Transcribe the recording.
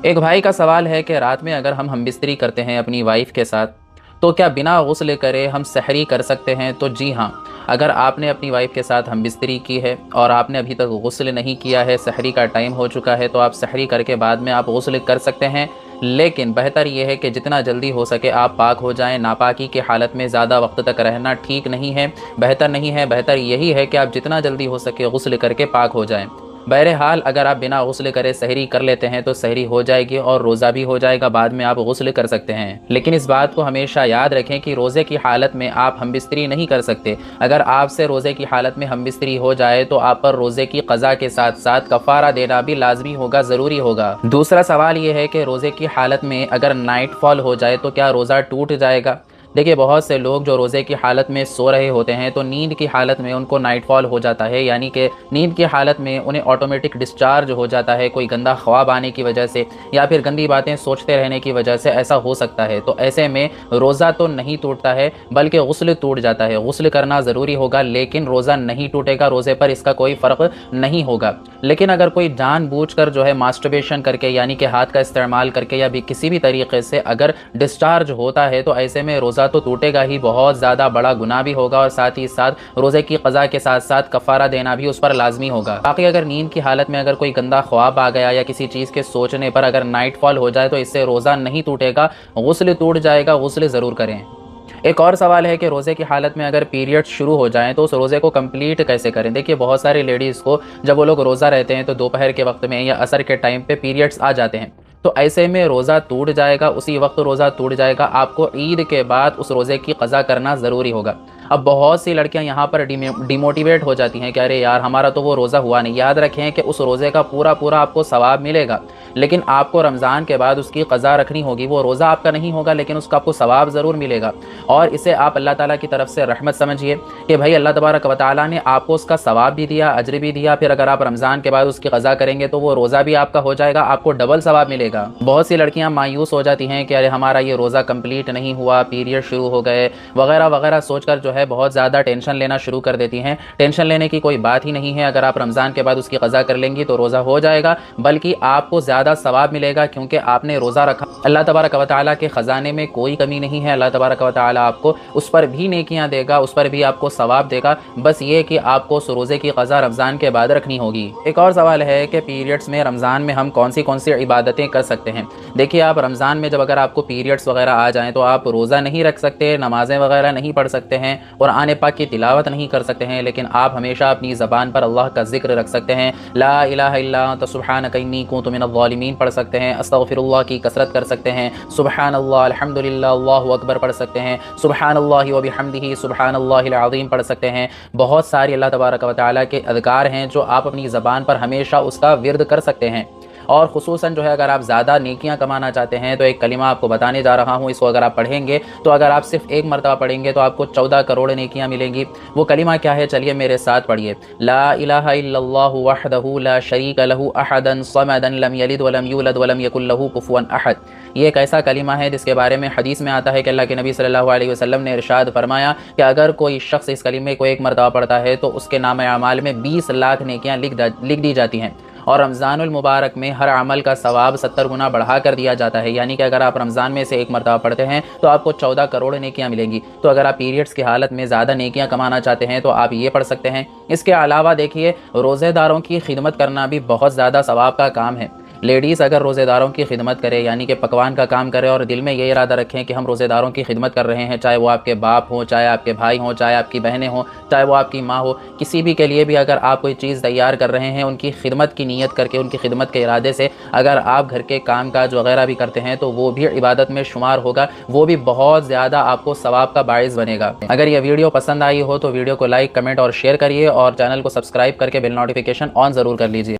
एक भाई का सवाल है कि रात में अगर हम बिस्तरी करते हैं अपनी वाइफ के साथ तो क्या बिना गुस्ल करे हम सहरी कर सकते हैं। तो जी हाँ, अगर आपने अपनी वाइफ के साथ हम बिस्तरी की है और आपने अभी तक गुस्ल नहीं किया है, सहरी का टाइम हो चुका है, तो आप सहरी करके बाद में आप गुस्ल कर सकते हैं। लेकिन बेहतर यह है कि जितना जल्दी हो सके आप पाक हो जाएं। नापाकी की हालत में ज़्यादा वक्त तक रहना ठीक नहीं है, बेहतर नहीं है। बेहतर यही है कि आप जितना जल्दी हो सके गुस्ल करके पाक हो जाएं। बहरहाल अगर आप बिना गुस्ल करे सहरी कर लेते हैं तो सहरी हो जाएगी और रोज़ा भी हो जाएगा, बाद में आप गुस्ल कर सकते हैं। लेकिन इस बात को हमेशा याद रखें कि रोज़े की हालत में आप हमबिस्तरी नहीं कर सकते। अगर आपसे रोज़े की हालत में हमबिस्तरी हो जाए तो आप पर रोज़े की क़ज़ा के साथ साथ कफ़ारा देना भी लाजमी होगा, ज़रूरी होगा। दूसरा सवाल ये है कि रोज़े की हालत में अगर नाइट फॉल हो जाए तो क्या रोज़ा टूट जाएगा। देखिए, बहुत से लोग जो रोज़े की हालत में सो रहे होते हैं तो नींद की हालत में उनको नाइटफॉल हो जाता है, यानी कि नींद की हालत में उन्हें ऑटोमेटिक डिस्चार्ज हो जाता है, कोई गंदा ख्वाब आने की वजह से या फिर गंदी बातें सोचते रहने की वजह से ऐसा हो सकता है। तो ऐसे में रोज़ा तो नहीं टूटता है बल्कि गुस्ल टूट जाता है। गुस्ल करना ज़रूरी होगा लेकिन रोज़ा नहीं टूटेगा, रोज़े पर इसका कोई फ़र्क नहीं होगा। लेकिन अगर कोई जानबूझकर जो है मास्टरबेशन करके यानी कि हाथ का इस्तेमाल करके या भी किसी भी तरीके से अगर डिस्चार्ज होता है तो ऐसे में रोज़ा तो टूटेगा ही, बहुत ज़्यादा बड़ा गुनाह भी होगा और साथ ही साथ रोज़े की क़ज़ा के साथ साथ कफ़ारा देना भी उस पर लाजमी होगा। बाकी अगर नींद की हालत में अगर कोई गंदा ख्वाब आ गया या किसी चीज़ के सोचने पर अगर नाइट फॉल हो जाए तो इससे रोज़ा नहीं टूटेगा, गुस्ल टूट जाएगा। गुस्ल ज़रूर करें। एक और सवाल है कि रोज़े की हालत में अगर पीरियड शुरू हो जाएं तो उस रोज़े को कंप्लीट कैसे करें। देखिए, बहुत सारी लेडीज़ को जब वो लोग रोज़ा रहते हैं तो दोपहर के वक्त में या असर के टाइम पे पीरियड्स आ जाते हैं, तो ऐसे में रोज़ा टूट जाएगा, उसी वक्त रोज़ा टूट जाएगा। आपको ईद के बाद उस रोज़े की क़ज़ा करना ज़रूरी होगा। अब बहुत सी लड़कियां यहाँ पर डिमोटिवेट हो जाती हैं कि अरे यार, हमारा तो वो रोज़ा हुआ नहीं। याद रखें कि उस रोज़े का पूरा पूरा आपको सवाब मिलेगा, लेकिन आपको रमज़ान के बाद उसकी क़ज़ा रखनी होगी। वो रोज़ा आपका नहीं होगा लेकिन उसका आपको सवाब ज़रूर मिलेगा। और इसे आप अल्लाह ताला की तरफ से रहमत समझिए कि भाई अल्लाह तबारक व तआला ने आपको उसका सवाब भी दिया, अजर भी दिया। फिर अगर आप रमज़ान के बाद उसकी क़ज़ा करेंगे तो वो रोज़ा भी आपका हो जाएगा, आपको डबल सवाब मिलेगा। बहुत सी लड़कियाँ मायूस हो जाती हैं कि अरे हमारा ये रोज़ा कंप्लीट नहीं हुआ, पीरियड शुरू हो गए वगैरह वगैरह सोचकर जो है बहुत ज़्यादा टेंशन लेना शुरू कर देती हैं। टेंशन लेने की कोई बात ही नहीं है। अगर आप रमज़ान के बाद उसकी क़ज़ा कर लेंगी तो रोज़ा हो जाएगा, बल्कि आपको ज़्यादा सवाब मिलेगा क्योंकि आपने रोज़ा रखा। अल्लाह तबारक व तआला के ख़जाने में कोई कमी नहीं है। अल्लाह तबारक व तआला आपको उस पर भी नेकियां देगा, उस पर भी आपको सवाब देगा। बस ये कि आपको उस रोज़े की क़ज़ा रमज़ान के बाद रखनी होगी। एक और सवाल है कि पीरियड्स में रमज़ान में हम कौन सी इबादतें कर सकते हैं। देखिए, आप रमज़ान में जब अगर आपको पीरियड्स वगैरह आ जाएँ तो आप रोज़ा नहीं रख सकते, नमाज़ें वगैरह नहीं पढ़ सकते हैं, कुरान पाक की तिलावत नहीं कर सकते हैं, लेकिन आप हमेशा अपनी ज़बान पर अल्लाह का ज़िक्र रख सकते हैं। ला इलाहा इल्ला अंत सुब्हानक इन्नी कुन्तु मिनज़्ज़ालिमीन पढ़ सकते हैं, अस्तग़फिरुल्लाह की कसरत कर सकते हैं, सुब्हानल्लाह अल्हम्दुलिल्लाह अल्लाहु अकबर पढ़ सकते हैं, सुब्हानल्लाहि व बिहम्दिही सुब्हानल्लाहिल अज़ीम पढ़ सकते हैं। बहुत सारी अल्लाह तबारक व तआला के अज़कार हैं जो आप अपनी ज़बान पर हमेशा उसका विर्द कर सकते हैं। और ख़ुसूसन जो है अगर आप ज़्यादा नेकियां कमाना चाहते हैं तो एक कलिमा आपको बताने जा रहा हूँ। इसको अगर आप पढ़ेंगे तो अगर आप सिर्फ एक मरतबा पढ़ेंगे तो आपको 14 करोड़ नेकियां मिलेंगी। वो कलिमा क्या है, चलिए मेरे साथ पढ़िए। ला इलाहा इल्लल्लाहु वहदहु ला शरीका लहु अहदन समदन लम यलिद वलम यूलद वलम यकुल लहु कुफुवन अहद। ये एक ऐसा कलिमा है जिसके बारे में हदीस में आता है कि अल्लाह के नबी सल्लल्लाहु अलैहि वसल्लम ने इरशाद फरमाया कि अगर कोई शख्स इस कलिमे को एक मरतबा पढ़ता है तो उसके नाम अमाल में 20 लाख नेकियां लिख दी जाती हैं। और रमज़ानुल मुबारक में हर अमल का सवाब 70 गुना बढ़ा कर दिया जाता है, यानी कि अगर आप रमज़ान में से एक मरतबा पढ़ते हैं तो आपको 14 करोड़ नेकियां मिलेंगी। तो अगर आप पीरियड्स की हालत में ज़्यादा नेकियां कमाना चाहते हैं तो आप ये पढ़ सकते हैं। इसके अलावा देखिए, रोज़ेदारों की खिदमत करना भी बहुत ज़्यादा सवाब का काम है। लेडीज़ अगर रोज़ेदारों की खिदमत करे यानी कि पकवान का काम करे और दिल में ये इरादा रखें कि हम रोज़ेदारों की खिदमत कर रहे हैं, चाहे वो आपके बाप हो, चाहे आपके भाई हों, चाहे आपकी बहनें हों, चाहे वो आपकी माँ हो, किसी भी के लिए भी अगर आप कोई चीज़ तैयार कर रहे हैं उनकी खिदमत की नीयत करके, उनकी खिदमत के इरादे से अगर आप घर के काम काज वगैरह भी करते हैं तो वो भी इबादत में शुमार होगा, वो भी बहुत ज़्यादा आपको सवाब का बाइस बनेगा। अगर ये वीडियो पसंद आई हो तो वीडियो को लाइक, कमेंट और शेयर करिए और चैनल को सब्सक्राइब करके बेल नोटिफिकेशन ऑन ज़रूर कर लीजिए।